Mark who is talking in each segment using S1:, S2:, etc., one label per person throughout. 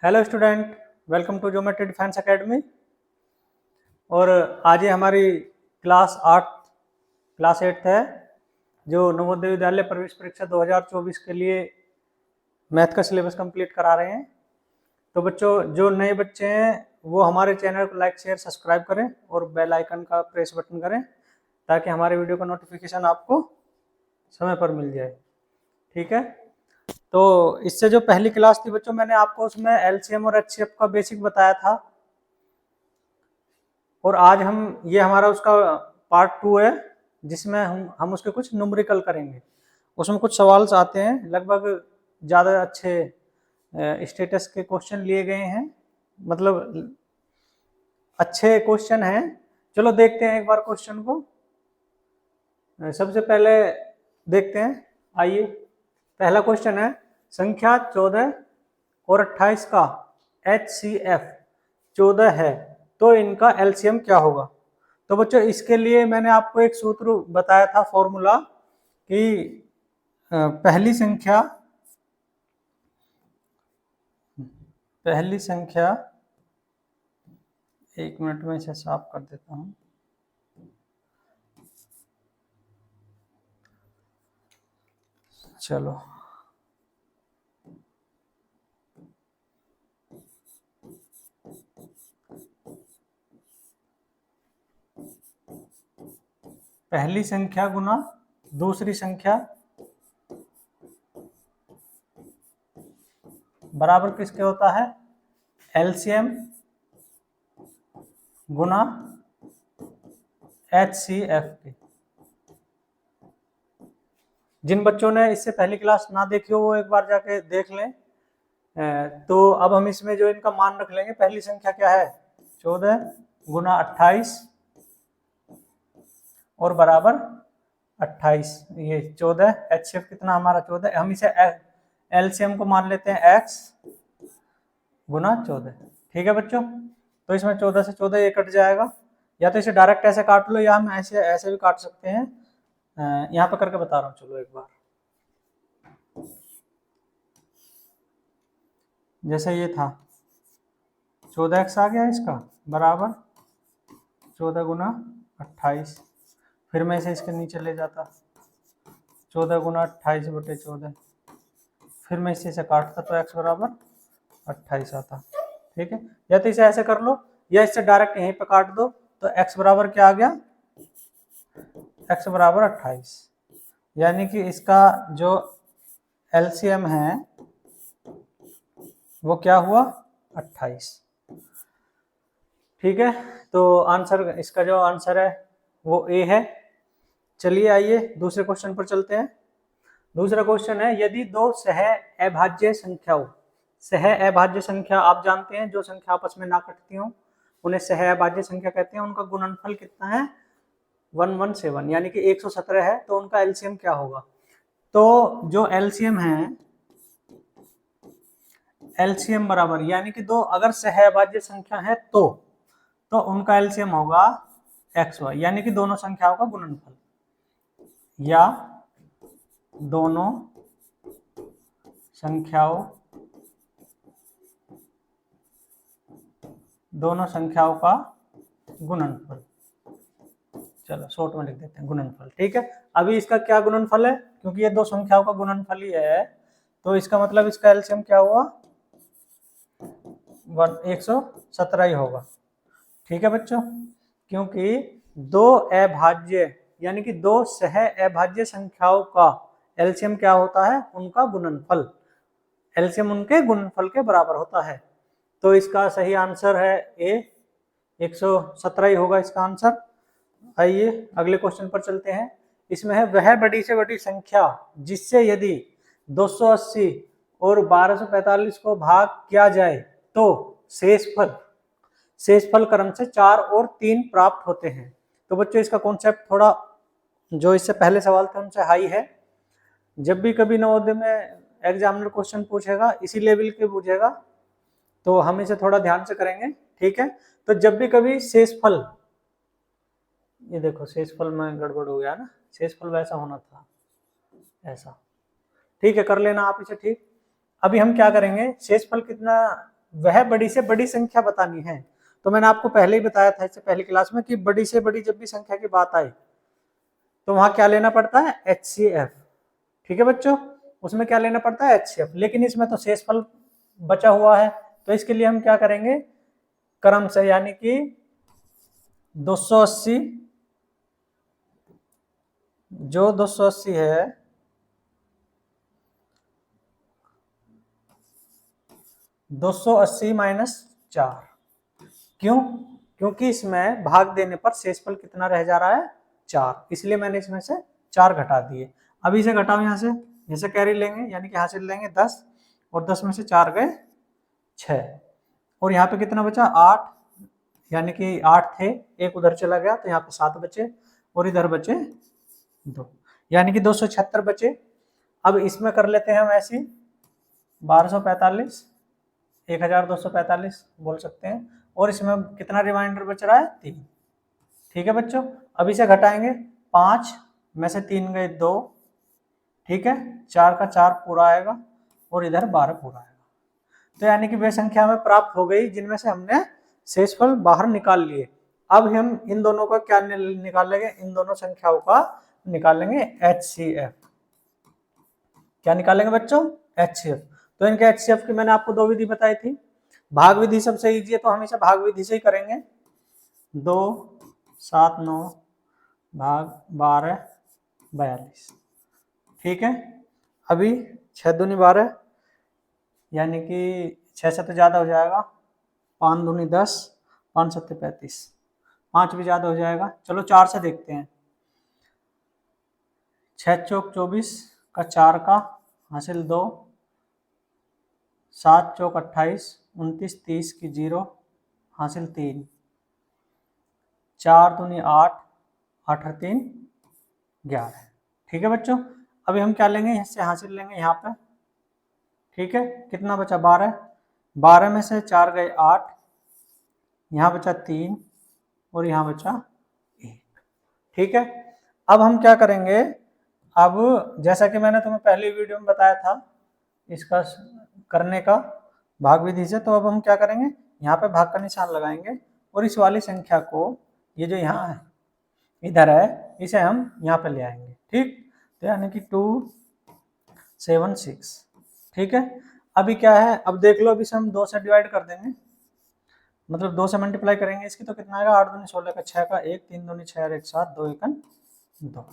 S1: Hello student, welcome to geometry defence academy. और आज ये हमारी क्लास 8 है जो नवोदय विद्यालय प्रवेश परीक्षा 2024 के लिए मैथ का सिलेबस कंप्लीट करा रहे हैं। तो बच्चों, जो नए बच्चे हैं वो हमारे चैनल को लाइक शेयर सब्सक्राइब करें और बेल आइकन का प्रेस बटन करें ताकि हमारे वीडियो का नोटिफिकेशन आपको समय पर मिल जाए। ठीक है, तो इससे जो पहली क्लास थी बच्चों, मैंने आपको उसमें एलसीएम और एचसीएफ का बेसिक बताया था। और आज ये हमारा उसका पार्ट 2 है जिसमें हम उसके कुछ न्यूमेरिकल करेंगे। उसमें कुछ सवाल आते हैं, लगभग ज़्यादा अच्छे स्टेटस के क्वेश्चन लिए गए हैं, मतलब अच्छे क्वेश्चन हैं। चलो देखते हैं एक बार क्वेश्चन को। सबसे पहले देखते हैं, आइए। पहला क्वेश्चन है, संख्या 14 और 28 का HCF 14 है तो इनका LCM क्या होगा। तो बच्चों, इसके लिए मैंने आपको एक सूत्र बताया था, फॉर्मूला, कि पहली संख्या एक मिनट में इसे साफ कर देता हूं। चलो, पहली संख्या गुना दूसरी संख्या बराबर किसके होता है, LCM गुना HCF के। जिन बच्चों ने इससे पहली क्लास ना देखी हो वो एक बार जाके देख लें। तो अब हम इसमें जो इनका मान रख लेंगे, पहली संख्या क्या है, 14 गुना 28 और बराबर 28। ये 14, HCF कितना हमारा 14, हम इसे LCM को मान लेते हैं x गुना 14। ठीक है बच्चों, तो इसमें 14 से 14 ये कट जाएगा। या तो इसे डायरेक्ट ऐसे काट लो या हम ऐसे भी काट सकते हैं। यहाँ पे करके बता रहा हूँ, चलो एक बार। जैसे ये था 14x आ गया इसका बराबर 14 गुना 28। फिर मैं इसे इसके नीचे ले जाता, 14 गुना 28 बटे 14। फिर मैं इसे काटता तो x बराबर 28 आता। ठीक है, या तो इसे ऐसे कर लो या इससे डायरेक्ट यहीं पे काट दो। तो x बराबर क्या आ गया, x बराबर 28। यानी कि इसका जो LCM है वो क्या हुआ, 28। ठीक है, तो आंसर, इसका जो आंसर है वो A है। चलिए आइए दूसरे क्वेश्चन पर चलते हैं। दूसरा क्वेश्चन है, यदि दो अभाज्य संख्या आप जानते हैं, जो संख्या आपस में ना कटती हो उन्हें अभाज्य संख्या कहते हैं। उनका गुणनफल कितना है, 117, यानी कि 117 है। तो उनका LCM क्या होगा। तो जो LCM है, LCM बराबर, यानी कि दो अगर अभाज्य संख्या है तो उनका LCM होगा XY, यानी कि दोनों संख्याओं का गुणनफल, या दोनों संख्याओं का गुणनफल। चलो शॉर्ट में लिख देते हैं गुणनफल। ठीक है, अभी इसका क्या गुणनफल है, क्योंकि ये दो संख्याओं का गुणनफल ही है, तो इसका मतलब इसका एलसीएम क्या हुआ, 117 ही होगा। ठीक है बच्चों, क्योंकि दो अभाज्य यानी कि दो अभाज्य संख्याओं का एलसीएम क्या होता है, उनका गुणनफल। एलसीएम उनके गुणनफल के बराबर होता है। तो इसका सही आंसर है ए, 117 ही होगा इसका आंसर। आइए अगले क्वेश्चन पर चलते हैं। इसमें है, वह बड़ी से बड़ी संख्या जिससे यदि 280 और 1245 को भाग किया जाए तो शेषफल क्रम से 4 और 3 प्राप्त होते हैं। तो बच्चों, इसका कॉन्सेप्ट थोड़ा जो इससे पहले सवाल थे उनसे हाई है। जब भी कभी नवोदय में एग्जामिनर क्वेश्चन पूछेगा इसी लेवल के पूछेगा, तो हम इसे थोड़ा ध्यान से करेंगे। ठीक है, तो जब भी कभी शेषफल, ये देखो शेषफल में गड़बड़ हो गया ना, शेषफल वैसा होना था, ऐसा। ठीक है, कर लेना आप इसे। ठीक, अभी हम क्या करेंगे, शेषफल कितना वह बड़ी से बड़ी संख्या बतानी है। तो मैंने आपको पहले ही बताया था इससे पहली क्लास में कि बड़ी से बड़ी जब भी संख्या की बात आए तो वहां क्या लेना पड़ता है, HCF। ठीक है बच्चों, उसमें क्या लेना पड़ता है, HCF। लेकिन इसमें तो शेषफल बचा हुआ है, तो इसके लिए हम क्या करेंगे, क्रम से, यानी कि 280, जो 280 है 280 माइनस 4। क्यों? क्योंकि इसमें भाग देने पर शेषफल कितना रह जा रहा है, 4, इसलिए मैंने इसमें से 4 घटा दिए। अभी इसे घटाओ यहाँ से, जैसे कैरी लेंगे, यानी कि यहाँ से लेंगे 10 और 10 में से 4 गए 6, और यहाँ पे कितना बचा 8, यानी कि 8 थे, एक उधर चला गया तो यहाँ पे 7 बचे और इधर बचे 2, यानी कि 276 बचे। अब इसमें कर लेते हैं हम ऐसी 1245, 1245 बोल सकते हैं, और इसमें कितना रिमाइंडर बच रहा है, 3। ठीक है बच्चों, अब इसे घटाएंगे, 5 में से 3 गए 2, ठीक है, 4 का 4 पूरा आएगा और इधर 12 पूरा आएगा। तो यानी कि वे संख्या हमें प्राप्त हो गई जिनमें से हमने शेषफल बाहर निकाल लिए। अब हम इन दोनों का क्या निकालेंगे, इन दोनों संख्याओं का निकालेंगे HCF। क्या निकालेंगे बच्चों, HCF। तो इनके HCF की मैंने आपको 2 विधि बताई थी। भाग विधि सबसे इजी है, तो हम इसे भाग विधि से ही करेंगे। 2 7 9 भाग 12 42। ठीक है, अभी 6 दूनी 12, यानी कि 6 से तो ज्यादा हो जाएगा, 5 दूनी 10, 5 सत्ते 35, 5 भी ज्यादा हो जाएगा। चलो 4 से देखते हैं, 6 चौक 24 का 4 का हासिल 2, 7 चौक 28, 29 30 की 0 हासिल 3, 4 दूनी 8, 8 और 3 11। ठीक है बच्चों, अभी हम क्या लेंगे, इससे हासिल लेंगे यहाँ पे। ठीक है, कितना बचा 12, 12 में से 4 गए 8, यहाँ बचा 3 और यहाँ बचा 1। ठीक है, अब हम क्या करेंगे, अब जैसा कि मैंने तुम्हें पहली वीडियो में बताया था इसका करने का भाग विधि से, तो अब हम क्या करेंगे, यहाँ पे भाग का निशान लगाएंगे और इस वाली संख्या को, ये जो यहाँ है इधर है, इसे हम यहाँ पे ले आएंगे। ठीक, तो यानी कि 276। ठीक है, अभी क्या है, अब देख लो, अभी से हम 2 से डिवाइड कर देंगे, मतलब 2 से मल्टीप्लाई करेंगे इसकी, तो कितना आएगा, 8 दूनी 16 का 6 का 1, 3 दूनी 6 और 1 7, 2 1 2।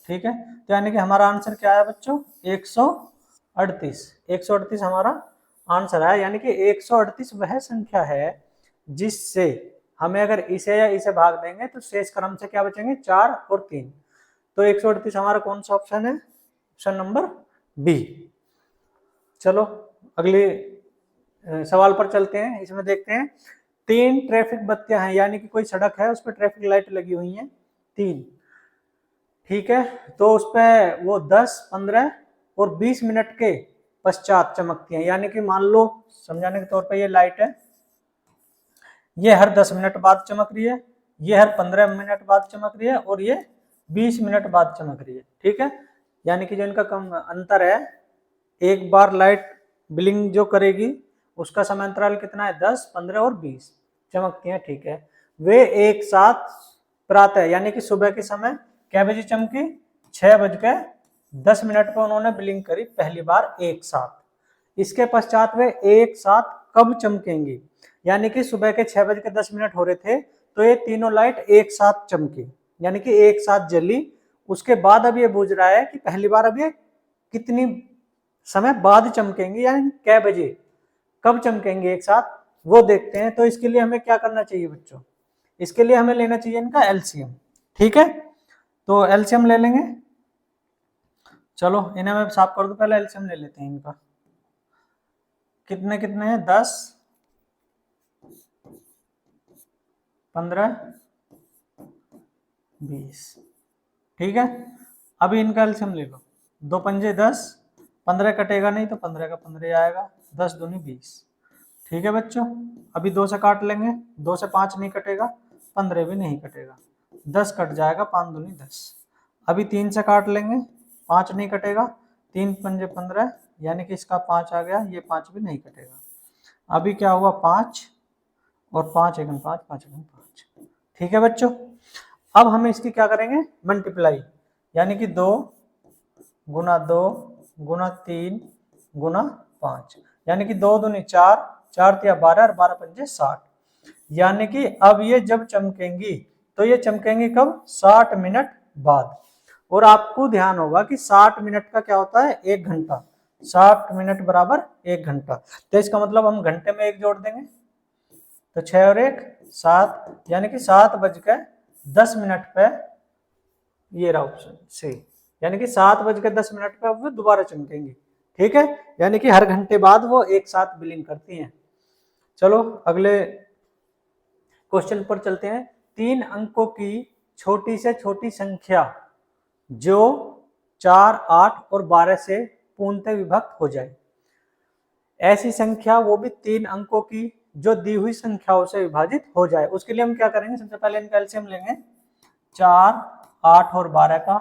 S1: ठीक है, तो यानी कि हमारा आंसर क्या है बच्चों, 138। 138 हमारा आंसर है, यानी कि 138 वह संख्या है जिससे हमें अगर इसे या इसे भाग देंगे तो शेष क्रम से क्या बचेंगे, 4 और 3। तो 138 हमारा कौन सा ऑप्शन है, ऑप्शन नंबर बी। चलो अगले सवाल पर चलते हैं, इसमें देखते हैं 3 ट्रैफिक बत्तियां हैं, यानी कि कोई सड़क है उस पर ट्रैफिक लाइट लगी हुई हैं 3। ठीक है, तो उस पर वो 10 15 और 20 मिनट के पश्चात चमकती हैं, यानी कि मान लो समझाने के तौर पर ये लाइट है, ये हर 10 मिनट बाद चमक रही है, ये हर 15 मिनट बाद चमक रही है और ये 20 मिनट बाद चमक रही है। ठीक है, यानी कि जो इनका कम अंतर है, एक बार लाइट ब्लिंक जो करेगी उसका समय अंतराल कितना है, 10 15 और 20 चमकती हैं। ठीक है, वे एक साथ प्रातः यानी कि सुबह के समय क्या बजे चमकी, 6:10 पर उन्होंने ब्लिंक करी पहली बार एक साथ। इसके पश्चात वे एक साथ कब चमकेंगी, यानी कि सुबह के 6:10 हो रहे थे तो ये तीनों लाइट एक साथ चमकी, यानी कि एक साथ जली। उसके बाद अब ये बुझ रहा है कि पहली बार अब ये कितनी समय बाद चमकेंगी, यानी कै बजे, कब चमकेंगे एक साथ, वो देखते हैं। तो इसके लिए हमें क्या करना चाहिए बच्चों, इसके लिए हमें लेना चाहिए इनका एलसीएम। ठीक है, तो एलसीएम ले लेंगे। चलो इन्हें मैं साफ कर दूं, पहले एलसीएम ले लेते हैं इनका। कितने कितने हैं, 10 15 20। ठीक है, अभी इनका एलसीएम ले लो, 2 पंजे 10, 15 कटेगा नहीं तो 15 का 15 आएगा, 10 दूनी 20। ठीक है बच्चों, अभी 2 से काट लेंगे, 2 से 5 नहीं कटेगा, 15 भी नहीं कटेगा, 10 कट जाएगा, 5 दूनी 10। अभी 3 से काट लेंगे, 5 नहीं कटेगा, 3 पंजे 15, यानी कि इसका 5 आ गया, ये 5 भी नहीं कटेगा। अभी क्या हुआ 5 और 5 एकम 5, 5 एकम 5। ठीक है बच्चों, अब हम इसकी क्या करेंगे मल्टीप्लाई, यानी कि 2 गुना 2 गुना 3 गुना 5, यानी कि 2 दूनी 4, 4 तिया 12 और 12 पंजे 60। यानी कि अब ये जब चमकेंगी तो ये चमकेंगी कब 60 मिनट बाद। और आपको ध्यान होगा कि 60 मिनट का क्या होता है 1 घंटा, 60 मिनट बराबर 1 घंटा। तो इसका मतलब हम घंटे में 1 जोड़ देंगे, तो 6 और 1 7, यानी कि 7:10 पे ये रहा ऑप्शन सी, यानी कि 7:10 पे वो दोबारा चमकेंगी। ठीक है, यानी कि हर घंटे बाद वो एक साथ बिलिंग करती हैं। चलो अगले क्वेश्चन पर चलते हैं। 3 अंकों की छोटी से छोटी संख्या जो 4, 8 और 12 से पूर्णतः विभक्त हो जाए, ऐसी संख्या वो भी 3 अंकों की जो दी हुई संख्याओं से विभाजित हो जाए। उसके लिए हम क्या करेंगे, सबसे पहले इनका एलसीएम लेंगे 4, 8 और 12 का।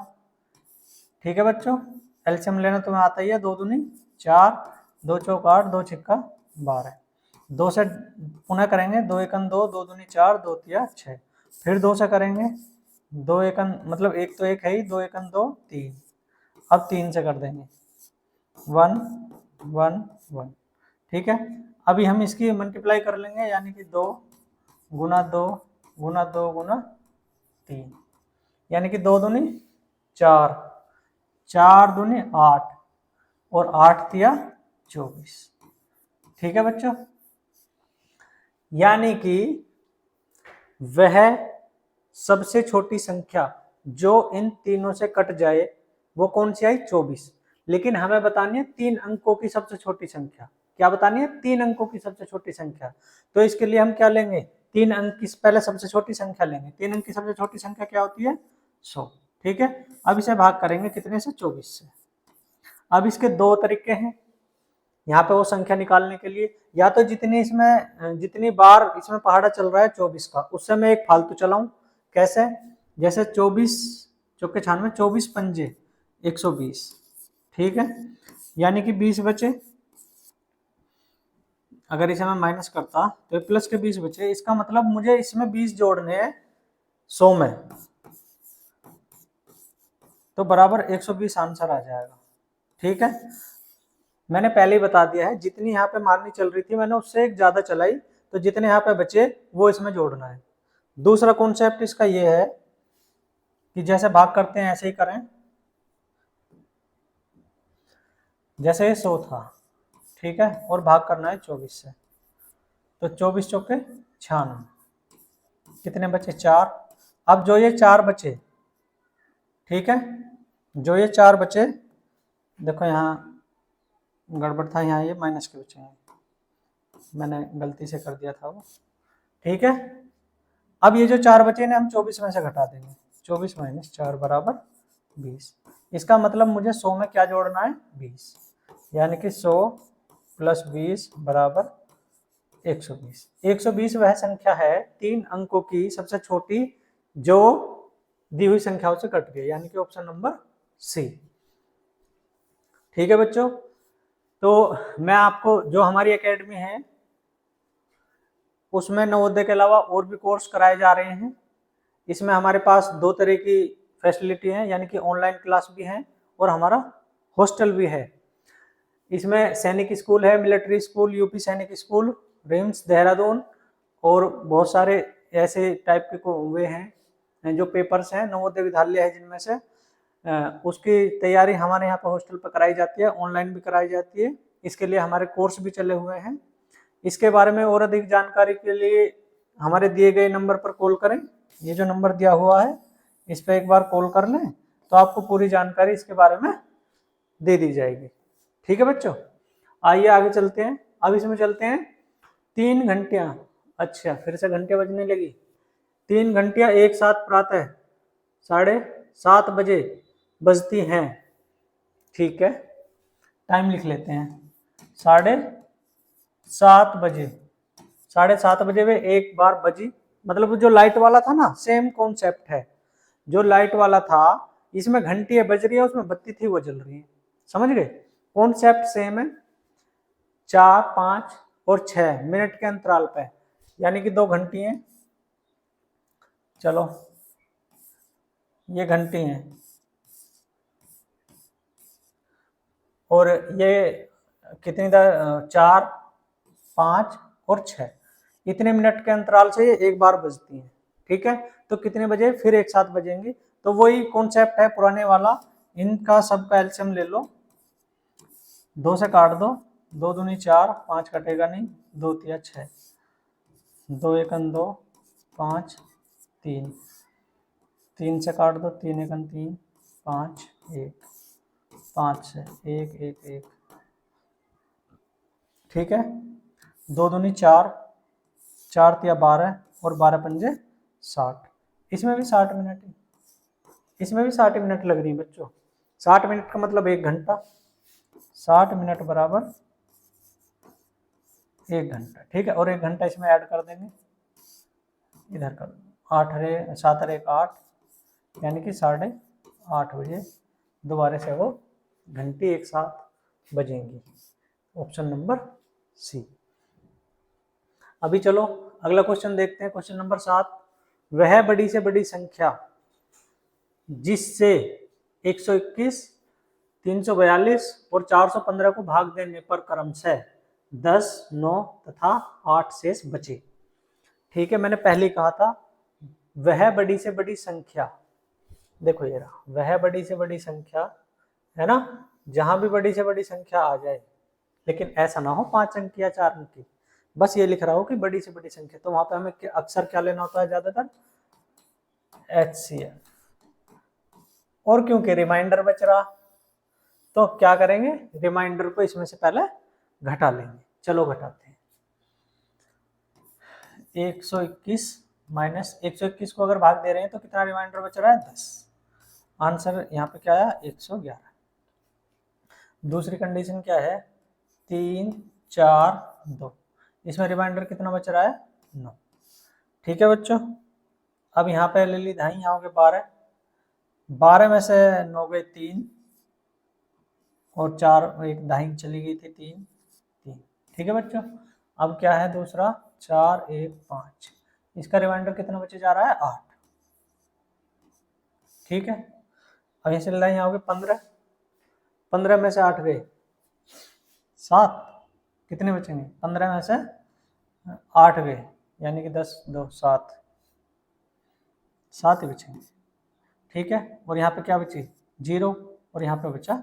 S1: ठीक है बच्चों, एलसीएम लेना तुम्हें आता ही है, 2 दूनी 4, 2 चौक 8, 2 छिक्का 12, 2 से पुनः करेंगे 2 एकन 2, 2 दूनी 4, 2 तिया 6, फिर 2 से करेंगे 2 एकन मतलब एक तो एक है ही, 2 एकन 2 3, अब 3 से कर देंगे 1 1 1। ठीक है, अभी हम इसकी मल्टीप्लाई कर लेंगे, यानी कि 2 गुना 2 गुना 2 गुना 3, यानी कि 2 दूनी 4, 4 दूनी 8 और 8 तिया 24। ठीक है बच्चों, यानी कि वह सबसे छोटी संख्या जो इन तीनों से कट जाए वो कौन सी आई 24। लेकिन हमें बतानी है 3 अंकों की सबसे छोटी संख्या। क्या बतानी है 3 अंकों की सबसे छोटी संख्या। तो इसके लिए हम क्या लेंगे 3 अंक की पहले सबसे छोटी संख्या लेंगे। 3 अंक की सबसे छोटी संख्या क्या होती है 100। ठीक है, अब इसे भाग करेंगे कितने से 24 से। अब इसके 2 तरीके हैं यहाँ पे वो संख्या निकालने के लिए, या तो जितनी बार इसमें पहाड़ा चल रहा है 24 का, उससे मैं एक फालतू चलाऊं। कैसे, जैसे 24 चौके 96, 24 पंजे 120। ठीक है, यानी कि 20 बचे, अगर इसे मैं माइनस करता तो प्लस के 20 बचे। इसका मतलब मुझे इसमें 20 जोड़ने हैं 100 में, तो बराबर 120 आंसर आ जाएगा। ठीक है, मैंने पहले ही बता दिया है, जितनी यहाँ पे मारनी चल रही थी मैंने उससे एक ज्यादा चलाई, तो जितने यहाँ पे बचे वो इसमें जोड़ना है। दूसरा कॉन्सेप्ट इसका ये है कि जैसे भाग करते हैं ऐसे ही करें, जैसे ये 100 था। ठीक है, और भाग करना है 24 से, तो 24 चौके 96, कितने बचे 4। अब जो ये 4 बचे, ठीक है, जो ये 4 बचे, देखो यहाँ गड़बड़ था, यहाँ ये माइनस के बचे हैं, मैंने गलती से कर दिया था वो। ठीक है, अब ये जो 4 बचे ने हम 24 में से घटा देंगे, 24 माइनस 4 बराबर 20। इसका मतलब मुझे 100 में क्या जोड़ना है 20, यानी कि 100 प्लस 20 बराबर 120। 120 वह संख्या है 3 अंकों की सबसे छोटी जो दी हुई संख्याओं से कट गई, यानी कि ऑप्शन नंबर सी। ठीक है बच्चों, तो मैं आपको जो हमारी एकेडमी है उसमें नवोदय के अलावा और भी कोर्स कराए जा रहे हैं। इसमें हमारे पास 2 तरह की फैसिलिटी है, यानी कि ऑनलाइन क्लास भी है और हमारा हॉस्टल भी है। इसमें सैनिक स्कूल है, मिलिट्री स्कूल, यूपी सैनिक स्कूल, रिम्स देहरादून और बहुत सारे ऐसे टाइप के वे हैं जो पेपर्स हैं, नवोदय विद्यालय है जिनमें से उसकी तैयारी हमारे यहाँ पर हॉस्टल पर कराई जाती है, ऑनलाइन भी कराई जाती है। इसके लिए हमारे कोर्स भी चले हुए हैं। इसके बारे में और अधिक जानकारी के लिए हमारे दिए गए नंबर पर कॉल करें। ये जो नंबर दिया हुआ है इस पर एक बार कॉल कर लें तो आपको पूरी जानकारी इसके बारे में दे दी जाएगी। ठीक है बच्चों, आइए आगे चलते हैं। अब इसमें चलते हैं 3 घंटियां। अच्छा, फिर से घंटियां बजने लगी। 3 घंटियां एक साथ प्रातः 7:30 बजे बजती हैं। ठीक है, टाइम लिख लेते हैं 7:30 बजे। 7:30 बजे वे एक बार बजी, मतलब जो लाइट वाला था ना, सेम कॉन्सेप्ट है। जो लाइट वाला था इसमें घंटियां बज रही है, उसमें बत्ती थी वो जल रही है। समझ गए, कॉन्सेप्ट सेम है। 4, 5, और 6 मिनट के अंतराल पे, यानी कि 2 घंटी हैं। चलो ये घंटी हैं और ये कितनी 4, 5 और 6, इतने मिनट के अंतराल से ये एक बार बजती हैं। ठीक है, तो कितने बजे फिर एक साथ बजेंगी, तो वही कॉन्सेप्ट है पुराने वाला, इनका सबका एलसीएम ले लो, 2 से काट दो, 2 दूनी 4, 5 कटेगा नहीं, 2 तिया 6, 2 एकन 2, 5 3, 3 से काट दो, 3 एकन 3, 5 1, 5 से 1 1 1, ठीक है, 2 दूनी 4, 4 तिया 12 और 12 पंजे 60, इसमें भी 60 मिनट, इसमें भी 60 मिनट लग रही है बच्चों। 60 मिनट का मतलब 1 घंटा, 60 मिनट बराबर 1 घंटा। ठीक है, और 1 घंटा इसमें ऐड कर देंगे, इधर कर 8 रे 7 रे 8, यानी कि 8:30 बजे दोबारा से वो घंटी एक साथ बजेंगी। Option number C. अभी चलो अगला क्वेश्चन देखते हैं, क्वेश्चन नंबर 7। वह बड़ी से बड़ी संख्या जिससे 121, 342 और 415 को भाग देने पर क्रमशः 10, 9 तथा 8 शेष बचे। ठीक है, मैंने पहले कहा था वह बड़ी से बड़ी संख्या, देखो ये रहा वह बड़ी से बड़ी संख्या है ना, जहां भी बड़ी से बड़ी संख्या आ जाए, लेकिन ऐसा ना हो 5 अंक या 4 अंक की, बस ये लिख रहा हो कि बड़ी से बड़ी संख्या, तो वहां पे हमें अक्सर क्या लेना होता है ज्यादातर, HCF। और क्योंकि रिमाइंडर बच रहा, तो क्या करेंगे, रिमाइंडर को इसमें से पहले घटा लेंगे। चलो घटाते हैं, 121 माइनस 121 को अगर भाग दे रहे हैं तो कितना रिमाइंडर बच रहा है, 10। आंसर यहाँ पे क्या आया, 111। दूसरी कंडीशन क्या है, 3 4 2, इसमें रिमाइंडर कितना बच रहा है, 9। ठीक है बच्चों, अब यहाँ पे ले ली धाई, यहाँ हो गए 12, 12 में से 9 गए 3 और 4, एक दाई चली गई थी 3 3। ठीक है बच्चों, अब क्या है दूसरा, 4 1 5, इसका रिमाइंडर कितना बचे जा रहा है, 8। ठीक है, अब यहाँ से यहाँ हो गए 15, 15 में से 8 गए 7, कितने बचेंगे, 15 में से 8 गए, यानी कि 10 2 7, 7 ही बचेंगे। ठीक है, और यहाँ पे क्या बची, 0, और यहाँ पे बचा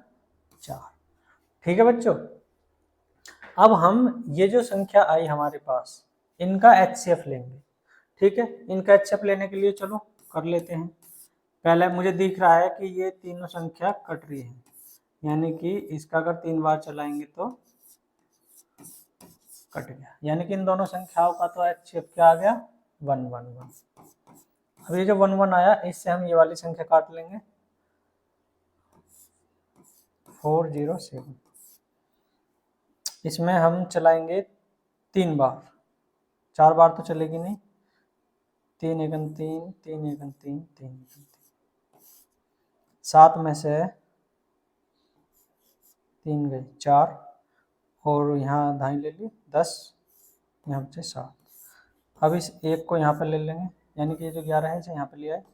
S1: 4। ठीक है बच्चों, अब हम ये जो संख्या आई हमारे पास, इनका HCF लेंगे। ठीक है, इनका HCF लेने के लिए चलो कर लेते हैं। पहले मुझे दिख रहा है कि ये तीनों संख्या कट रही है, यानी कि इसका अगर 3 बार चलाएंगे तो कट गया, यानी कि इन दोनों संख्याओं का तो HCF क्या आ गया, 1 1 1। अब ये जो 1 1 आया, इससे हम ये वाली संख्या काट लेंगे, 407। इसमें हम चलाएंगे 3 बार, 4 बार तो चलेगी नहीं, 3 एकन 3, 3 एकन 3, 3 एकन 3, 7 में से 3 गए 4, और यहाँ धाई ले ली 10, यहाँ से 7। अब इस एक को यहाँ पर ले लेंगे, यानी कि ये जो 11 है इसे यहाँ पर लिया है,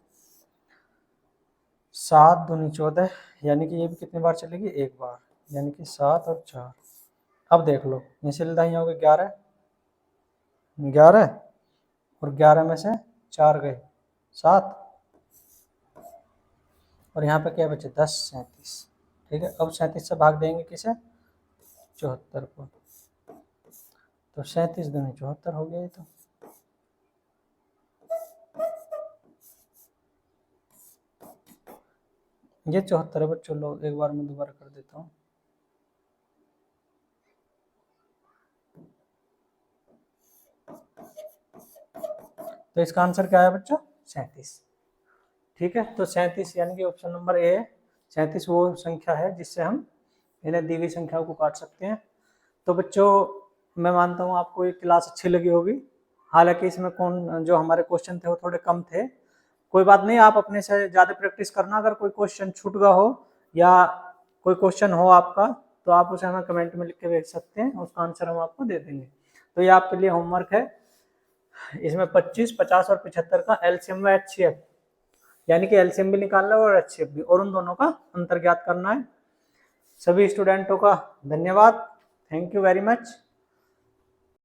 S1: 7 दूनी 14, यानी कि ये भी कितनी बार चलेगी, एक बार, यानी कि 7 और 4। अब देख लो, यहाँ से दाई हो गए 11 11, और 11 में से 4 गए 7, और यहाँ पे क्या बचे 10 37। ठीक है, अब 37 से भाग देंगे किसे, 74 को, तो 37 दूनी 74 हो गया। तो ये 74 है बच्चों, लो एक बार मैं दोबारा कर देता हूँ। तो इसका आंसर क्या है बच्चों, 37। ठीक है, तो 37 यानी कि ऑप्शन नंबर ए, 37 वो संख्या है जिससे हम इन्हें दी गई संख्याओं को काट सकते हैं। तो बच्चों मैं मानता हूँ आपको ये क्लास अच्छी लगी होगी, हालांकि इसमें जो हमारे क्वेश्चन थे वो थोड़े कम थे, कोई बात नहीं, आप अपने से ज़्यादा प्रैक्टिस करना। अगर कोई क्वेश्चन छूट गया हो या कोई क्वेश्चन हो आपका, तो आप उसे हमें कमेंट में लिख के भेज सकते हैं, उसका आंसर हम आपको दे देंगे। तो ये आपके लिए होमवर्क है। इसमें 25, 50 और 75 का एलसीएम व एचसीएफ, यानी कि एलसीएम भी निकालना है और एचसीएफ भी, और उन दोनों का अंतर ज्ञात करना है। सभी स्टूडेंटों का धन्यवाद। Thank you very much.